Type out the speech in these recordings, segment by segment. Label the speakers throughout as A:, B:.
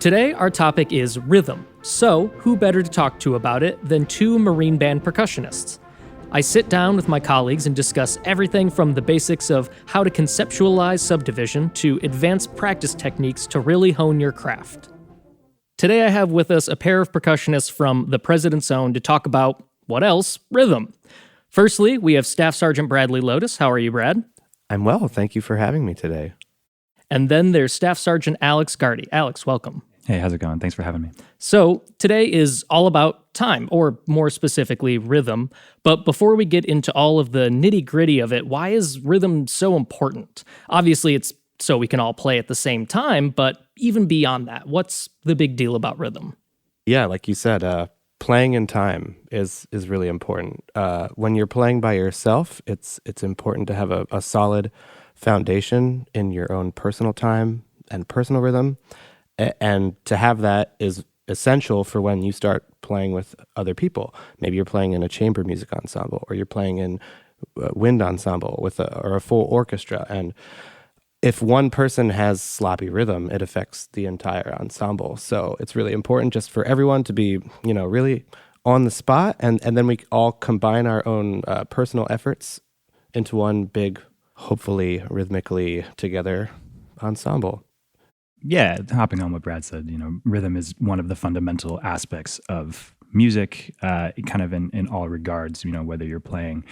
A: Today, our topic is rhythm. So, who better to talk to about it than two Marine Band percussionists? I sit down with my colleagues and discuss everything from the basics of how to conceptualize subdivision to advanced practice techniques to really hone your craft. Today, I have with us a pair of percussionists from the President's Own to talk about, what else? Rhythm. Firstly, we have Staff Sergeant Bradley Lotus. How are you, Brad?
B: I'm well. Thank you for having me today.
A: And then there's Staff Sergeant Alex Gardy. Alex, welcome.
C: Hey, how's it going? Thanks for having me.
A: So today is all about time, or more specifically, rhythm. But before we get into all of the nitty-gritty of it, why is rhythm so important? Obviously, it's so we can all play at the same time, but even beyond that, what's the big deal about rhythm?
B: Yeah, like you said, playing in time is really important. When you're playing by yourself, it's important to have a solid foundation in your own personal time and personal rhythm. And to have that is essential for when you start playing with other people. Maybe you're playing in a chamber music ensemble, or you're playing in a wind ensemble or a full orchestra. And if one person has sloppy rhythm, it affects the entire ensemble. So it's really important just for everyone to be, really on the spot. And then we all combine our own personal efforts into one big, hopefully rhythmically together ensemble.
C: Yeah, hopping on what Brad said, rhythm is one of the fundamental aspects of music, kind of in all regards, whether you're playing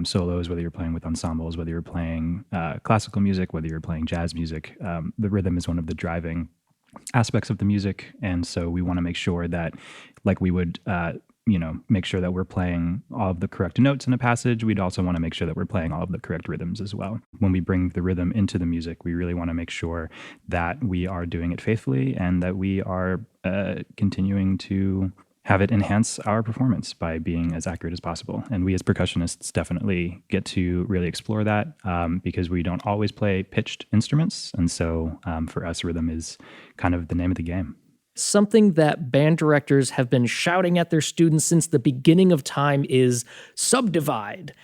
C: solos, whether you're playing with ensembles, whether you're playing classical music, whether you're playing jazz music, the rhythm is one of the driving aspects of the music. And so we want to make sure that, like we would, make sure that we're playing all of the correct notes in a passage. We'd also want to make sure that we're playing all of the correct rhythms as well. When we bring the rhythm into the music, we really want to make sure that we are doing it faithfully and that we are continuing to have it enhance our performance by being as accurate as possible. And we as percussionists definitely get to really explore that because we don't always play pitched instruments. And so for us, rhythm is kind of the name of the game.
A: Something that band directors have been shouting at their students since the beginning of time is subdivide.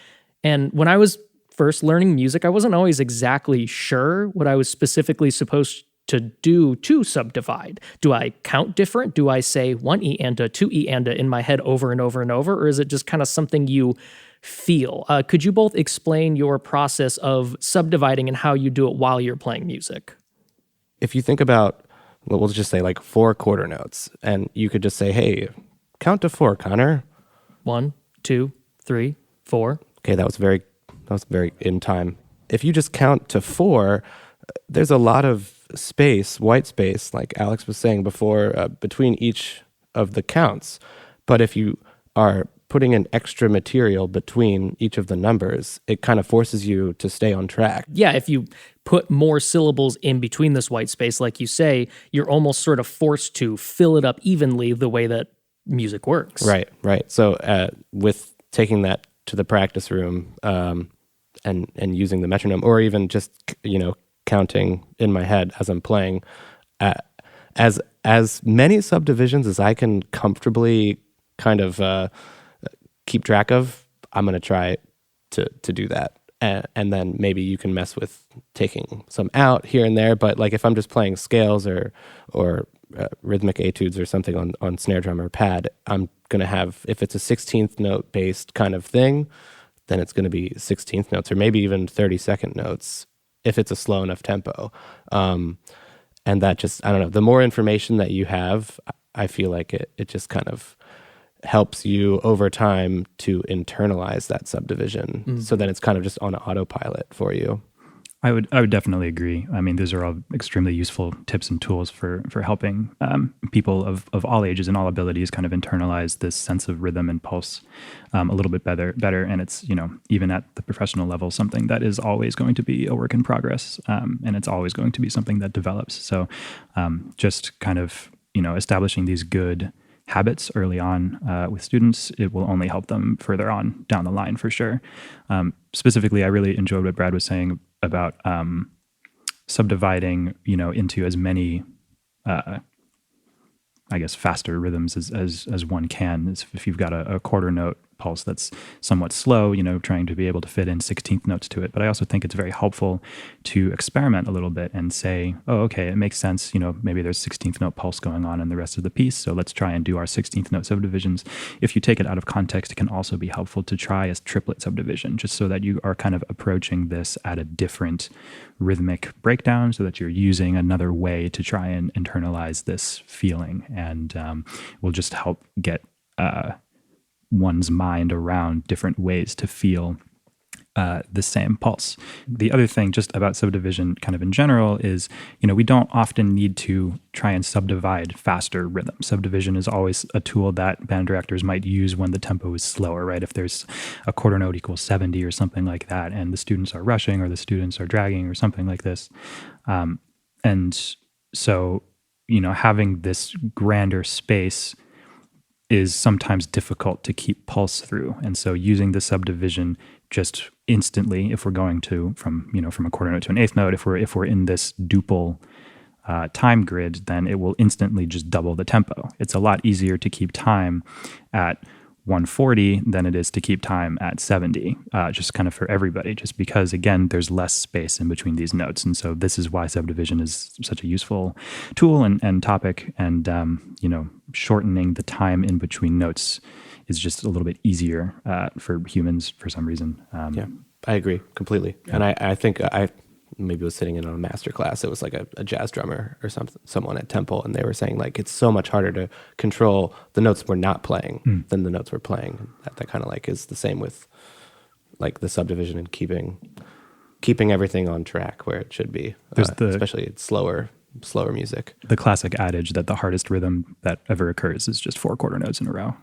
A: And when I was first learning music, I wasn't always exactly sure what I was specifically supposed to do to subdivide. Do I count different? Do I say one E and a, two E and a in my head over and over and over? Or is it just kind of something you feel? Could you both explain your process of subdividing and how you do it while you're playing music?
B: If you think about, we'll just say like 4 quarter notes, and you could just say, hey, count to 4, Connor.
A: 1, 2, 3, 4.
B: Okay, that was very in time. If you just count to 4, there's a lot of space, white space, like Alex was saying before, between each of the counts. But if you are putting in extra material between each of the numbers, it kind of forces you to stay on track.
A: Yeah, if you put more syllables in between this white space, like you say, you're almost sort of forced to fill it up evenly the way that music works.
B: Right. So with taking that to the practice room and using the metronome, or even just, counting in my head as I'm playing, as many subdivisions as I can comfortably kind of keep track of, I'm going to try to do that. And then maybe you can mess with taking some out here and there. But like if I'm just playing scales or rhythmic etudes or something on snare drum or pad, I'm going to have, if it's a 16th note based kind of thing, then it's going to be 16th notes or maybe even 32nd notes if it's a slow enough tempo. And that just, I don't know, the more information that you have, I feel like it just kind of helps you over time to internalize that subdivision so that it's kind of just on autopilot for you.
C: I would definitely agree. I mean, those are all extremely useful tips and tools for helping people of all ages and all abilities kind of internalize this sense of rhythm and pulse a little bit better. And it's, even at the professional level, something that is always going to be a work in progress. And it's always going to be something that develops. So just kind of, establishing these good habits early on with students, it will only help them further on down the line for sure. Specifically, I really enjoyed what Brad was saying about subdividing, into as many, faster rhythms as one can. If you've got a quarter note pulse that's somewhat slow, trying to be able to fit in 16th notes to it. But I also think it's very helpful to experiment a little bit and say, oh, okay, it makes sense. Maybe there's 16th note pulse going on in the rest of the piece. So let's try and do our 16th note subdivisions. If you take it out of context, it can also be helpful to try a triplet subdivision, just so that you are kind of approaching this at a different rhythmic breakdown, so that you're using another way to try and internalize this feeling, and will just help get one's mind around different ways to feel the same pulse. The other thing just about subdivision kind of in general is, we don't often need to try and subdivide faster rhythms. Subdivision is always a tool that band directors might use when the tempo is slower, right? If there's a quarter note equals 70 or something like that, and the students are rushing or the students are dragging or something like this. And so, having this grander space is sometimes difficult to keep pulse through. And so using the subdivision just instantly, if we're going to from a quarter note to an eighth note, if we're in this duple time grid, then it will instantly just double the tempo. It's a lot easier to keep time at 140 than it is to keep time at 70, just kind of for everybody, just because, again, there's less space in between these notes. And so this is why subdivision is such a useful tool and topic. And, shortening the time in between notes is just a little bit easier for humans for some reason.
B: Yeah, I agree completely. Yeah. And I think I maybe was sitting in on a master class. It was like a jazz drummer or someone at Temple, and they were saying like it's so much harder to control the notes we're not playing than the notes we're playing. That kind of like is the same with like the subdivision and keeping everything on track where it should be. Especially slower music.
C: The classic adage that the hardest rhythm that ever occurs is just 4 quarter notes in a row.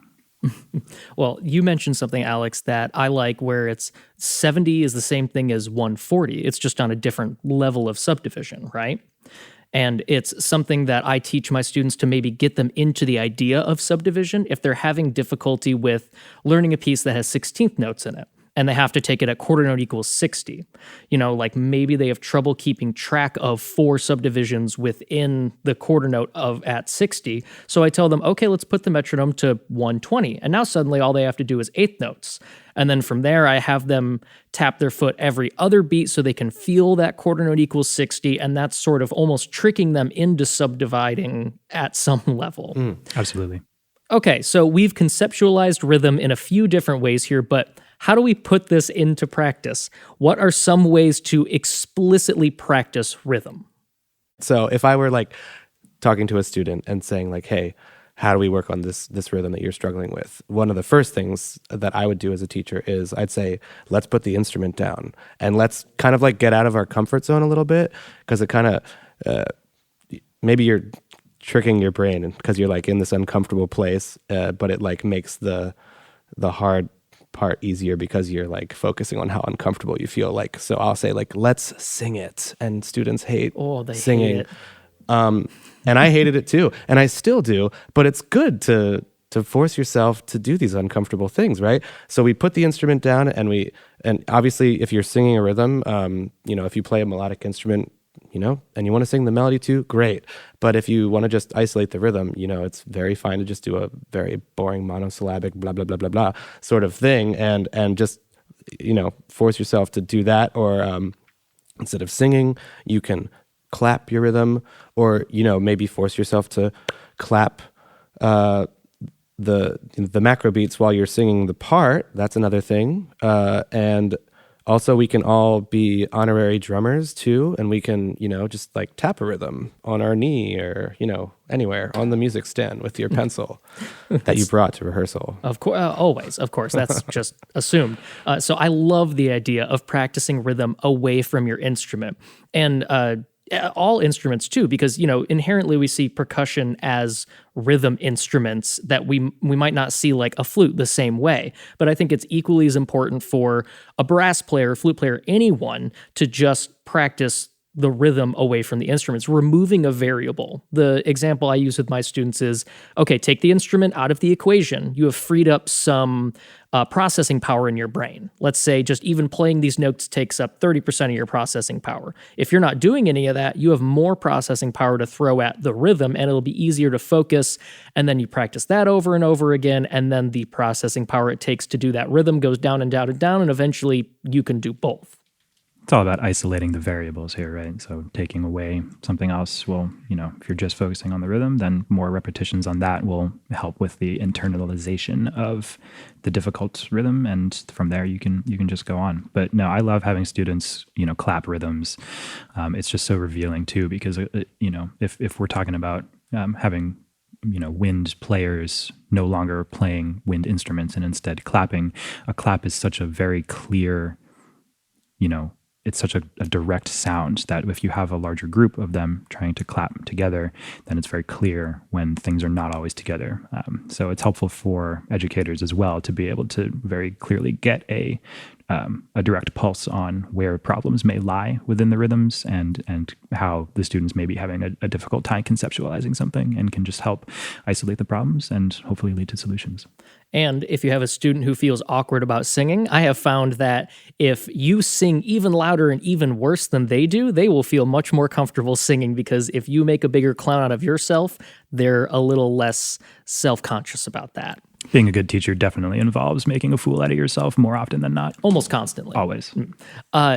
A: Well, you mentioned something, Alex, that I like, where it's 70 is the same thing as 140. It's just on a different level of subdivision, right? And it's something that I teach my students to maybe get them into the idea of subdivision if they're having difficulty with learning a piece that has 16th notes in it, and they have to take it at quarter note equals 60. Like maybe they have trouble keeping track of 4 subdivisions within the quarter note at 60. So I tell them, okay, let's put the metronome to 120. And now suddenly all they have to do is 8th notes. And then from there, I have them tap their foot every other beat so they can feel that quarter note equals 60. And that's sort of almost tricking them into subdividing at some level.
C: Absolutely.
A: Okay, so we've conceptualized rhythm in a few different ways here, but how do we put this into practice? What are some ways to explicitly practice rhythm?
B: So if I were like talking to a student and saying like, hey, how do we work on this rhythm that you're struggling with? One of the first things that I would do as a teacher is I'd say, let's put the instrument down and let's kind of like get out of our comfort zone a little bit, because it kind of, maybe you're tricking your brain because you're like in this uncomfortable place, but it like makes the hard part easier because you're like focusing on how uncomfortable you feel. Like, so I'll say like, let's sing it. And students hate singing.
A: Hate it.
B: And I hated it too. And I still do, but it's good to force yourself to do these uncomfortable things, right? So we put the instrument down and obviously if you're singing a rhythm, if you play a melodic instrument, and you want to sing the melody too, great. But if you want to just isolate the rhythm, it's very fine to just do a very boring monosyllabic blah, blah, blah, blah, blah sort of thing. And just, force yourself to do that. Or instead of singing, you can clap your rhythm, or, maybe force yourself to clap the macro beats while you're singing the part. That's another thing. And also, we can all be honorary drummers too, and we can, just like tap a rhythm on our knee or, anywhere on the music stand with your pencil that you brought to rehearsal.
A: Of course, always, of course. That's just assumed. So I love the idea of practicing rhythm away from your instrument, and all instruments too, because inherently we see percussion as rhythm instruments that we might not see like a flute the same way. But I think it's equally as important for a brass player, flute player, anyone to just practice the rhythm away from the instruments, removing a variable. The example I use with my students is, okay, take the instrument out of the equation. You have freed up some processing power in your brain. Let's say just even playing these notes takes up 30% of your processing power. If you're not doing any of that, you have more processing power to throw at the rhythm, and it'll be easier to focus. And then you practice that over and over again, and then the processing power it takes to do that rhythm goes down and down and down, and eventually you can do both.
C: It's all about isolating the variables here, right? So taking away something else will, if you're just focusing on the rhythm, then more repetitions on that will help with the internalization of the difficult rhythm, and from there you can just go on. But no, I love having students, clap rhythms. It's just so revealing too, because if we're talking about having wind players no longer playing wind instruments and instead clapping, a clap is such a very clear, it's such a direct sound that if you have a larger group of them trying to clap together, then it's very clear when things are not always together. So it's helpful for educators as well to be able to very clearly get a direct pulse on where problems may lie within the rhythms, and how the students may be having a difficult time conceptualizing something, and can just help isolate the problems and hopefully lead to solutions.
A: And if you have a student who feels awkward about singing, I have found that if you sing even louder and even worse than they do, they will feel much more comfortable singing, because if you make a bigger clown out of yourself, they're a little less self-conscious about that.
C: Being a good teacher definitely involves making a fool out of yourself more often than not.
A: Almost constantly.
C: Always.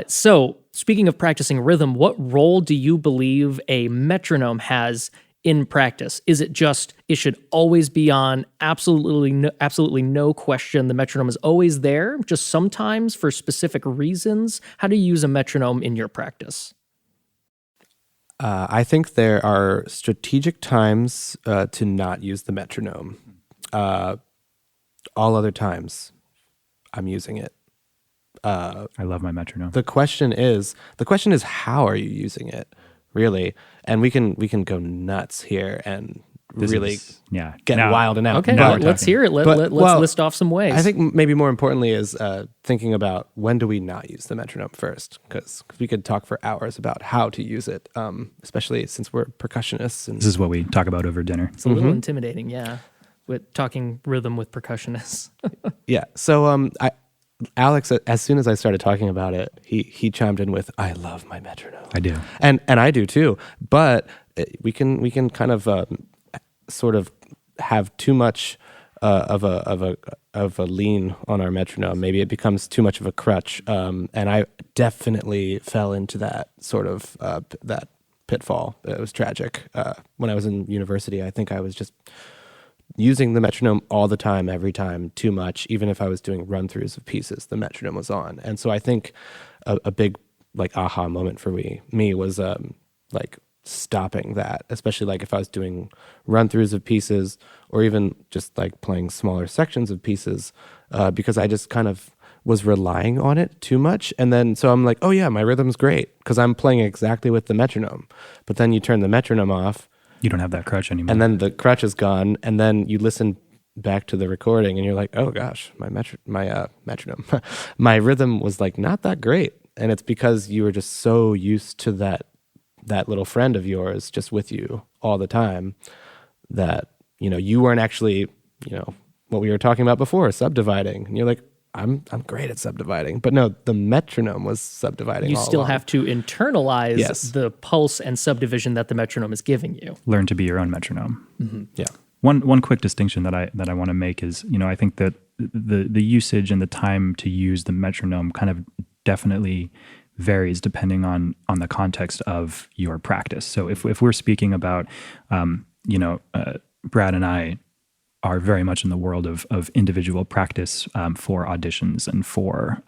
A: So speaking of practicing rhythm, what role do you believe a metronome has in practice? Is it just, it should always be on, absolutely no question, the metronome is always there, just sometimes for specific reasons? How do you use a metronome in your practice?
B: I think there are strategic times to not use the metronome. All other times, I'm using it.
C: I love my metronome.
B: The question is how are you using it, really? And we can go nuts here and get wild and out.
A: Okay, let's hear it. Let's list off some ways.
B: I think maybe more importantly is thinking about, when do we not use the metronome first? Because we could talk for hours about how to use it, especially since we're percussionists. And
C: this is what we talk about over dinner.
A: It's a little intimidating, yeah, with talking rhythm with percussionists.
B: Yeah. So Alex, as soon as I started talking about it, he chimed in with, "I love my metronome."
C: I do,
B: and I do too. But we can kind of sort of have too much of a lean on our metronome. Maybe it becomes too much of a crutch. And I definitely fell into that sort of that pitfall. It was tragic. When I was in university, I think I was just using the metronome all the time, every time, too much. Even if I was doing run-throughs of pieces, the metronome was on. And so I think a big aha moment for me was stopping that, especially if I was doing run-throughs of pieces, or even just playing smaller sections of pieces, because I just kind of was relying on it too much. And then so I'm like, oh yeah, my rhythm's great because I'm playing exactly with the metronome. But then you turn the metronome off,
C: you don't have that crutch anymore.
B: And then the crutch is gone, and then you listen back to the recording and you're like, oh gosh, my metronome, my rhythm was not that great. And it's because you were just so used to that little friend of yours just with you all the time that, you weren't actually, what we were talking about before, subdividing. And you're like, I'm great at subdividing. But no, the metronome was subdividing.
A: You
B: all
A: still
B: along.
A: have to internalize the pulse and subdivision that the metronome is giving you.
C: Learn to be your own metronome.
B: Mm-hmm. Yeah.
C: One quick distinction that I want to make is, I think that the usage and the time to use the metronome kind of definitely varies depending on the context of your practice. So if we're speaking about, Brad and I are very much in the world of individual practice for auditions and for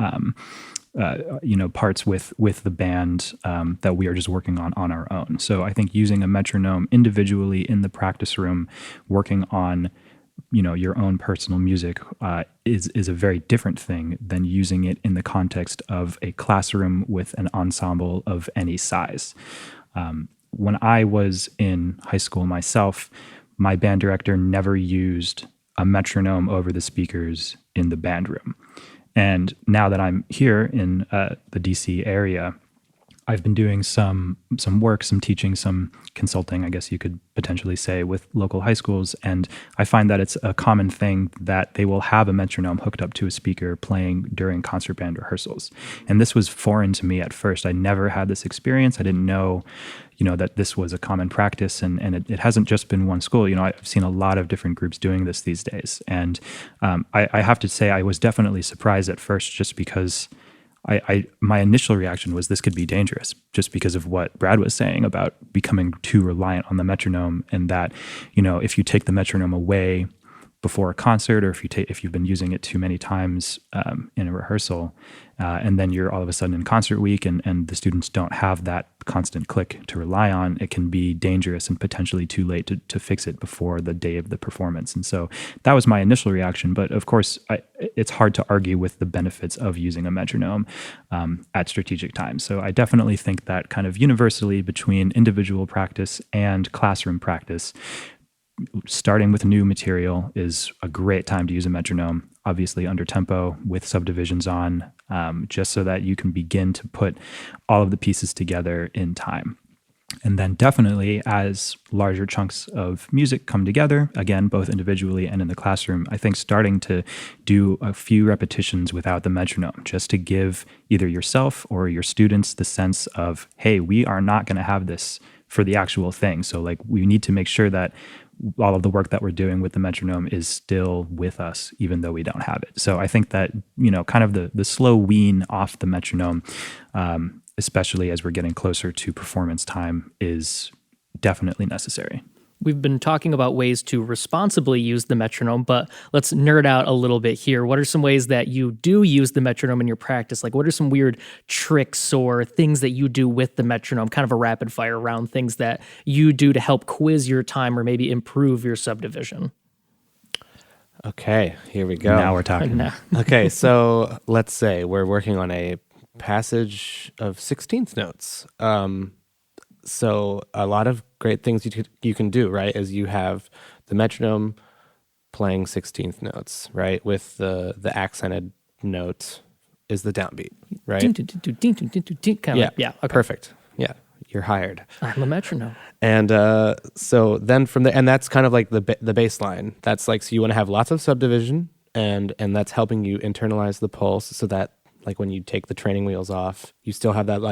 C: parts with the band that we are just working on our own. So I think using a metronome individually in the practice room, working on your own personal music is a very different thing than using it in the context of a classroom with an ensemble of any size. When I was in high school myself, my band director never used a metronome over the speakers in the band room. And now that I'm here in the DC area, I've been doing some work, some teaching, some consulting, I guess you could potentially say, with local high schools, and I find that it's a common thing that they will have a metronome hooked up to a speaker playing during concert band rehearsals. And this was foreign to me at first. I never had this experience. I didn't know, that this was a common practice, and it hasn't just been one school. I've seen a lot of different groups doing this these days, and I have to say I was definitely surprised at first, just because my initial reaction was this could be dangerous, just because of what Brad was saying about becoming too reliant on the metronome, and that, if you take the metronome away before a concert, or if you've been using it too many times in a rehearsal, and then you're all of a sudden in concert week, and the students don't have that constant click to rely on, it can be dangerous and potentially too late to fix it before the day of the performance. And so that was my initial reaction. But of course, it's hard to argue with the benefits of using a metronome at strategic times. So I definitely think that kind of universally between individual practice and classroom practice, starting with new material is a great time to use a metronome, obviously under tempo with subdivisions on, just so that you can begin to put all of the pieces together in time. And then definitely as larger chunks of music come together, again, both individually and in the classroom, I think starting to do a few repetitions without the metronome, just to give either yourself or your students the sense of, hey, we are not going to have this for the actual thing. So we need to make sure that all of the work that we're doing with the metronome is still with us, even though we don't have it. So I think that, kind of the slow wean off the metronome, especially as we're getting closer to performance time, is definitely necessary.
A: We've been talking about ways to responsibly use the metronome, but let's nerd out a little bit here. What are some ways that you do use the metronome in your practice? What are some weird tricks or things that you do with the metronome, kind of a rapid fire round, things that you do to help quiz your time or maybe improve your subdivision?
B: Okay, here we go.
C: Now we're talking.
B: Okay, so let's say we're working on a passage of 16th notes. So a lot of great things you can do, right, is you have the metronome playing 16th notes, right, with the accented note is the downbeat, right?
A: Yeah, okay.
B: Perfect. Yeah, you're hired.
A: I'm a metronome.
B: And so then from there, and that's kind of like the baseline. That's so you want to have lots of subdivision, and that's helping you internalize the pulse, so that when you take the training wheels off, you still have that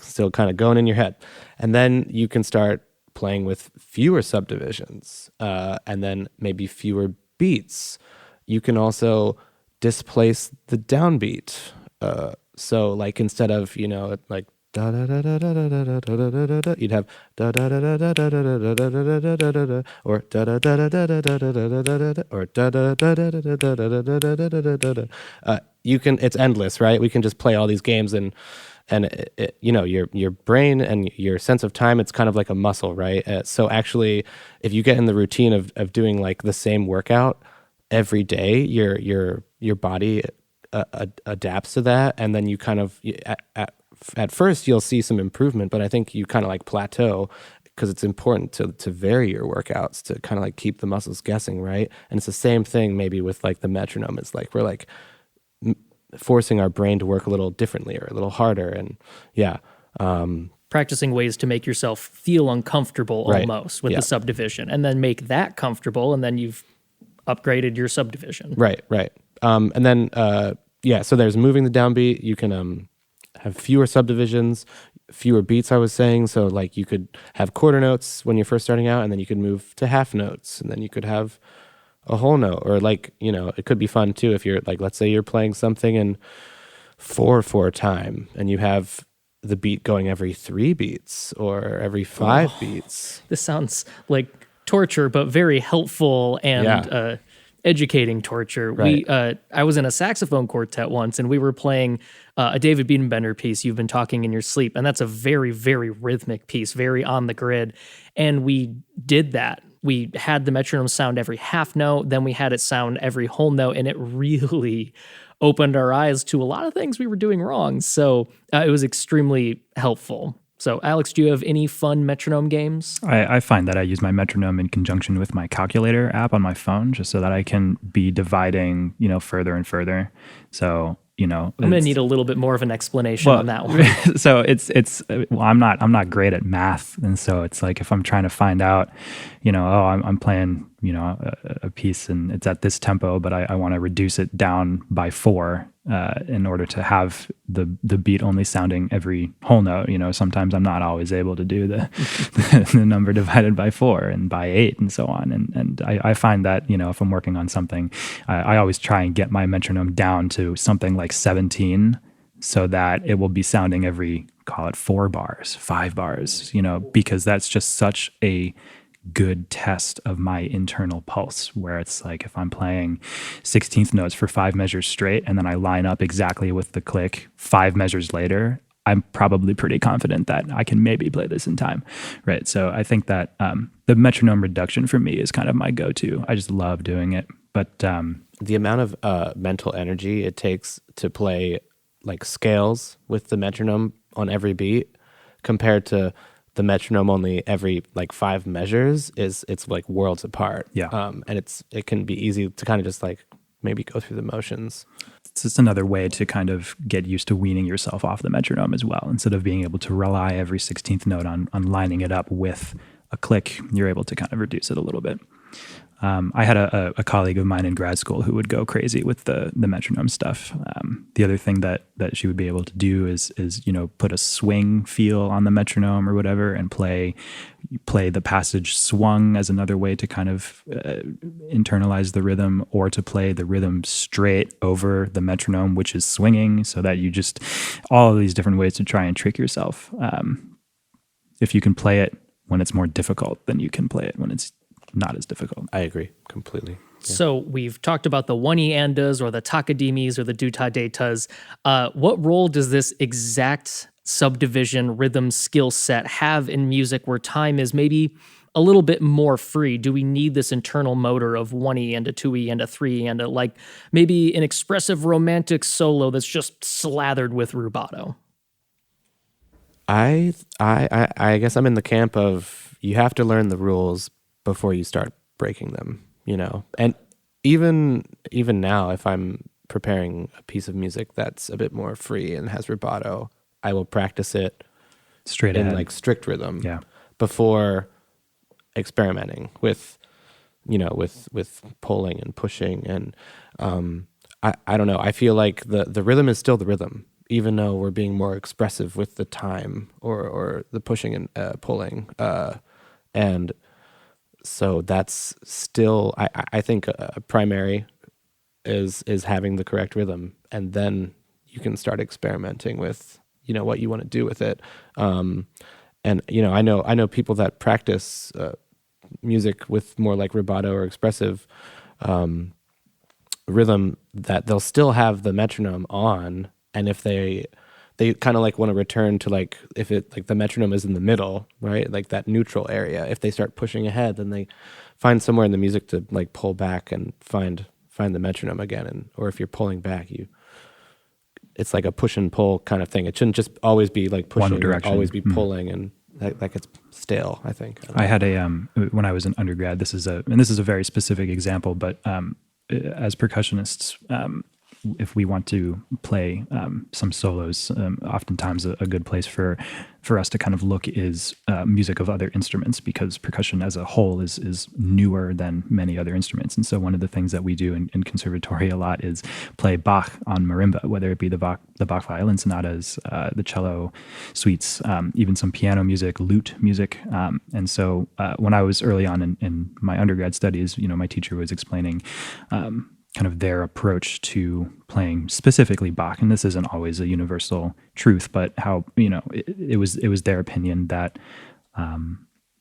B: still kind of going in your head. And then you can start playing with fewer subdivisions, and then maybe fewer beats. You can also displace the downbeat. So instead of, da da da da da da da da da, you'd have da da da da da da da da da da, or da da da da da da da da da, or da da da da da da da da da. You can. It's endless, right? We can just play all these games, and your brain and your sense of time, it's kind of like a muscle, right? So actually, if you get in the routine of doing the same workout every day, your body adapts to that, and then you kind of at first you'll see some improvement, but I think you kind of plateau, because it's important to vary your workouts to kind of keep the muscles guessing, right? And it's the same thing maybe with the metronome. It's we're forcing our brain to work a little differently or a little harder, and
A: practicing ways to make yourself feel uncomfortable almost with the subdivision, and then make that comfortable, and then you've upgraded your subdivision.
B: Right. And then so there's moving the downbeat. You can have fewer subdivisions, fewer beats, I was saying. So you could have quarter notes when you're first starting out, and then you could move to half notes, and then you could have a whole note. Or it could be fun too if you're let's say you're playing something in 4/4 time, and you have the beat going every 3 beats or every 5 beats.
A: This sounds like torture, but very helpful and educating torture.
B: Right.
A: I was in a saxophone quartet once, and we were playing a David Biedenbender piece, You've Been Talking in Your Sleep, and that's a very, very rhythmic piece, very on the grid, and we did that. We had the metronome sound every half note, then we had it sound every whole note, and it really opened our eyes to a lot of things we were doing wrong, so it was extremely helpful. So, Alex, do you have any fun metronome games?
C: I find that I use my metronome in conjunction with my calculator app on my phone, just so that I can be dividing, further and further. So
A: I'm going to need a little bit more of an explanation on that one.
C: So well, I'm not great at math, and so it's like if I'm trying to find out, I'm playing a piece and it's at this tempo, but I want to reduce it down by 4 in order to have the beat only sounding every whole note. Sometimes I'm not always able to do the the number divided by 4 and by 8 and so on. And I find that if I'm working on something, I always try and get my metronome down to something like 17, so that it will be sounding every, call it 4 bars, 5 bars, because that's just such a good test of my internal pulse, where it's like if I'm playing 16th notes for 5 measures straight and then I line up exactly with the click 5 measures later, I'm probably pretty confident that I can maybe play this in time, right? So I think that the metronome reduction for me is kind of my go-to. I just love doing it. But
B: the amount of mental energy it takes to play like scales with the metronome on every beat compared to the metronome only every like 5 measures it's like worlds apart.
C: Yeah.
B: And it can be easy to kind of just like maybe go through the motions.
C: It's just another way to kind of get used to weaning yourself off the metronome as well. Instead of being able to rely every 16th note on lining it up with a click, you're able to kind of reduce it a little bit. I had a colleague of mine in grad school who would go crazy with the metronome stuff. The other thing that she would be able to do is put a swing feel on the metronome or whatever, and play the passage swung as another way to kind of internalize the rhythm, or to play the rhythm straight over the metronome, which is swinging, so that you just all of these different ways to try and trick yourself. If you can play it when it's more difficult, then you can play it when it's not as difficult.
B: I agree completely. Yeah.
A: So we've talked about the one-e-andas or the takadimis or the duta-detas. What role does this exact subdivision rhythm skill set have in music where time is maybe a little bit more free? Do we need this internal motor of 1e and a 2e and a 3e and like maybe an expressive romantic solo that's just slathered with rubato?
B: I guess I'm in the camp of you have to learn the rules before you start breaking them, and even now, if I'm preparing a piece of music that's a bit more free and has rubato, I will practice it
C: straight
B: in
C: ahead,
B: like strict rhythm,
C: yeah,
B: before experimenting with pulling and pushing. And I don't know, I feel like the rhythm is still the rhythm, even though we're being more expressive with the time or the pushing and pulling, and so that's still, I think a primary is having the correct rhythm, and then you can start experimenting with what you want to do with it. And I know people that practice music with more like rubato or expressive rhythm, that they'll still have the metronome on, and if they kind of like want to return to like, if it like the metronome is in the middle, right? Like that neutral area. If they start pushing ahead, then they find somewhere in the music to like pull back and find the metronome again. And, or if you're pulling back, it's like a push and pull kind of thing. It shouldn't just always be like pushing,
C: one direction,
B: always be pulling, and that gets stale, I think.
C: I had when I was an undergrad, this is a very specific example, but as percussionists, if we want to play some solos, oftentimes a good place for us to kind of look is music of other instruments, because percussion as a whole is newer than many other instruments. And so one of the things that we do in conservatory a lot is play Bach on marimba, whether it be the Bach violin sonatas, the cello suites, even some piano music, lute music. And so when I was early on in my undergrad studies, my teacher was explaining kind of their approach to playing specifically Bach, and this isn't always a universal truth, but how it was their opinion that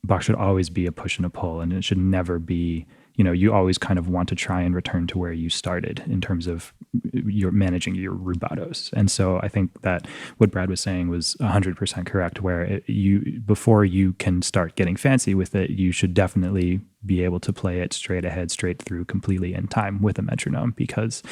C: Bach should always be a push and a pull, and it should never be, you always kind of want to try and return to where you started in terms of you're managing your rubatos. And so I think that what Brad was saying was 100% correct, where before you can start getting fancy with it, you should definitely be able to play it straight ahead, straight through, completely in time with a metronome, because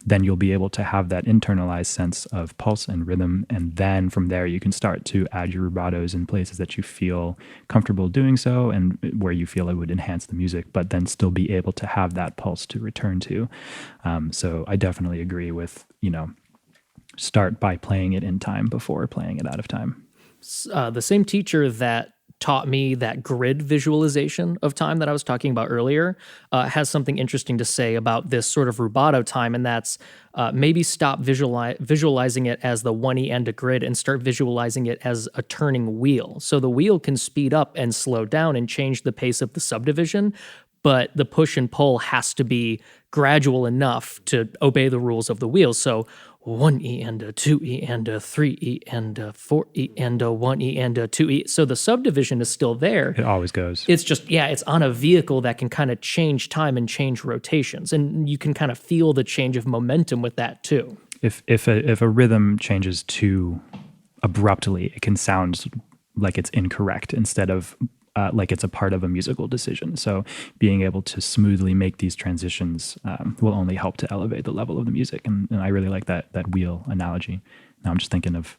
C: then you'll be able to have that internalized sense of pulse and rhythm. And then from there, you can start to add your rubatos in places that you feel comfortable doing so and where you feel it would enhance the music, but then still be able to have that pulse to return to. So I definitely agree with, start by playing it in time before playing it out of time.
A: The same teacher that taught me that grid visualization of time that I was talking about earlier has something interesting to say about this sort of rubato time, and that's maybe stop visualizing it as the 1E and a grid and start visualizing it as a turning wheel. So the wheel can speed up and slow down and change the pace of the subdivision, but the push and pull has to be gradual enough to obey the rules of the wheel. So 1E and a 2E and a 3E and a 4E and a 1E and a 2E. So the subdivision is still there.
C: It always goes.
A: It's just, it's on a vehicle that can kind of change time and change rotations. And you can kind of feel the change of momentum with that too.
C: If a rhythm changes too abruptly, it can sound like it's incorrect instead of like it's a part of a musical decision. So being able to smoothly make these transitions will only help to elevate the level of the music. And I really like that wheel analogy. Now I'm just thinking of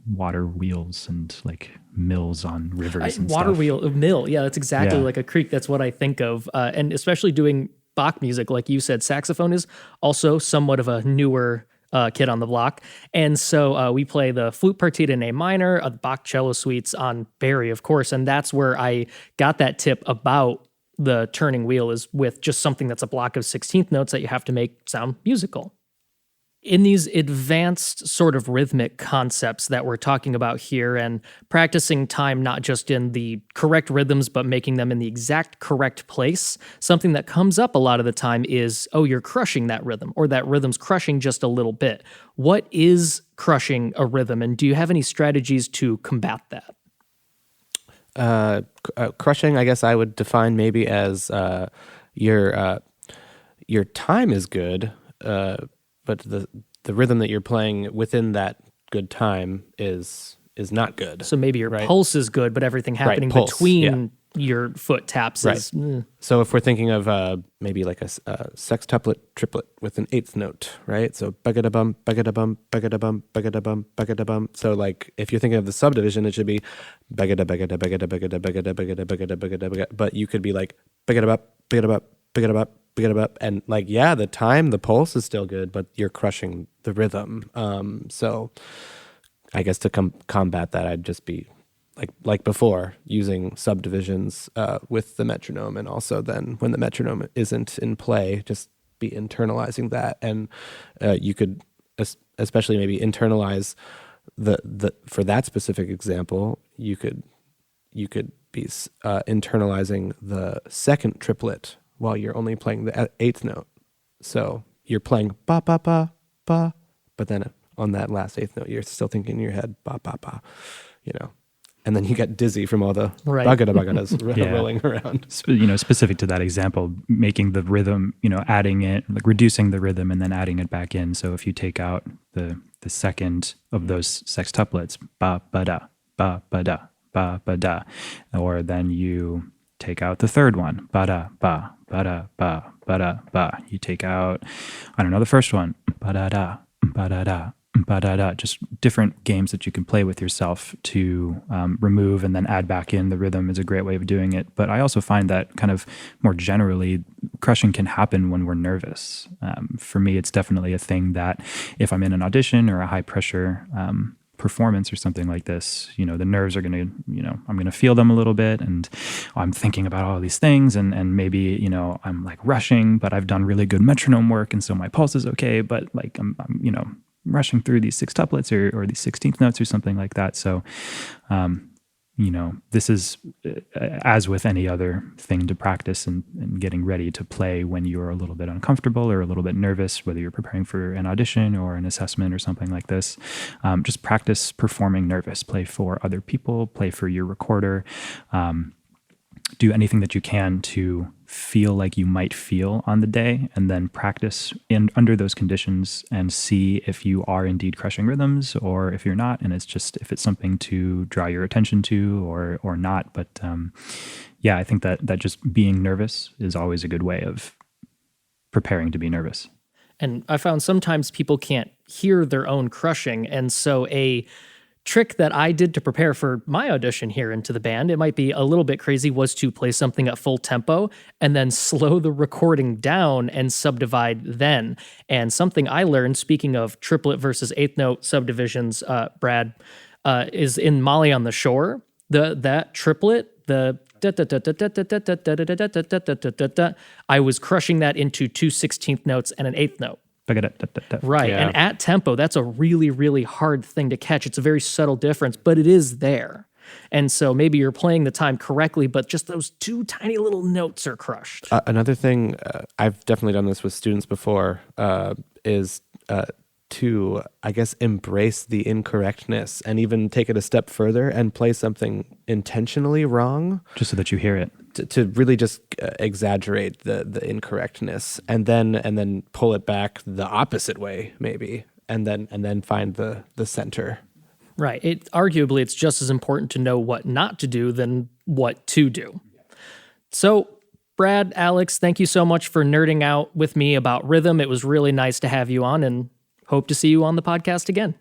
C: water wheels and like mills on rivers and
A: water
C: stuff.
A: wheel, mill. Yeah, that's exactly
C: Yeah.
A: like a creek. That's what I think of. And especially doing Bach music, like you said, saxophone is also somewhat of a newer kid on the block. And so we play the flute partita in A minor, the Bach cello suites on Barry, of course. And that's where I got that tip about the turning wheel, is with just something that's a block of 16th notes that you have to make sound musical. In these advanced sort of rhythmic concepts that we're talking about here, and practicing time not just in the correct rhythms, but making them in the exact correct place, something that comes up a lot of the time is, oh, you're crushing that rhythm, or that rhythm's crushing just a little bit. What is crushing a rhythm, and do you have any strategies to combat that?
B: Crushing, I guess I would define maybe as your time is good, but the rhythm that you're playing within that good time is not good.
A: So maybe your
B: right?
A: pulse is good, but everything happening
B: pulse,
A: between your foot taps is...
B: So if we're thinking of maybe like a sextuplet triplet with an eighth note, right? So bum, bum, bum, bum. So like if you're thinking of the subdivision, it should be but you could be like and like, the time, the pulse is still good, but you're crushing the rhythm. So I guess to combat that, I'd just be like before, using subdivisions with the metronome, and also then when the metronome isn't in play, just be internalizing that. And you could especially maybe internalize the for that specific example, you could be internalizing the second triplet while you're only playing the eighth note. So you're playing ba ba ba ba, but then on that last eighth note, you're still thinking in your head ba ba ba, and then you get dizzy from all the bagada-bagadas rolling around.
C: Specific to that example, making the rhythm, adding it, like reducing the rhythm and then adding it back in. So if you take out the second of those sextuplets, ba ba da, ba ba da, ba ba da, or then you take out the third one, ba da ba, ba da ba, ba da ba. You take out, the first one, ba da da, ba da da. Ba-da-da, just different games that you can play with yourself to remove and then add back in the rhythm is a great way of doing it. But I also find that kind of more generally, crushing can happen when we're nervous. For me, it's definitely a thing that if I'm in an audition or a high pressure performance or something like this, the nerves are going to, I'm going to feel them a little bit, and I'm thinking about all these things, and maybe, I'm like rushing, but I've done really good metronome work, and so my pulse is okay, but like I'm rushing through these sextuplets or these 16th notes or something like that. So, this is as with any other thing to practice and getting ready to play when you're a little bit uncomfortable or a little bit nervous, whether you're preparing for an audition or an assessment or something like this. Just practice performing nervous. Play for other people, play for your recorder. Do anything that you can to feel like you might feel on the day, and then practice under those conditions and see if you are indeed crushing rhythms or if you're not. And it's just, if it's something to draw your attention to or not. But I think that just being nervous is always a good way of preparing to be nervous. And
A: I found sometimes people can't hear their own crushing. And so a trick that I did to prepare for my audition here into the band, it might be a little bit crazy, was to play something at full tempo and then slow the recording down and subdivide then. And something I learned, speaking of triplet versus eighth note subdivisions, Brad, is in Molly on the Shore. That triplet, the I was crushing that into 2 16th notes and an eighth note. Right.
B: Yeah.
A: And at tempo, that's a really, really hard thing to catch. It's a very subtle difference, but it is there. And so maybe you're playing the time correctly, but just those 2 tiny little notes are crushed.
B: Another thing, I've definitely done this with students before, is to, I guess, embrace the incorrectness and even take it a step further and play something intentionally wrong.
C: Just so that you hear it.
B: To really just exaggerate the incorrectness and then pull it back the opposite way, maybe, and then find the center.
A: Right. Arguably, it's just as important to know what not to do than what to do. So, Brad, Alex, thank you so much for nerding out with me about rhythm. It was really nice to have you on, and hope to see you on the podcast again.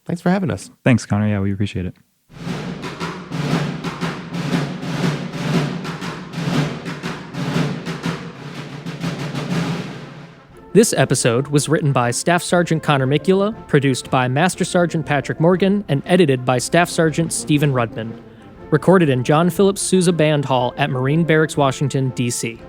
B: Thanks for having us.
C: Thanks, Connor. Yeah, we appreciate it.
A: This episode was written by Staff Sergeant Connor Mikula, produced by Master Sergeant Patrick Morgan, and edited by Staff Sergeant Stephen Rudman. Recorded in John Philip Sousa Band Hall at Marine Barracks, Washington, D.C.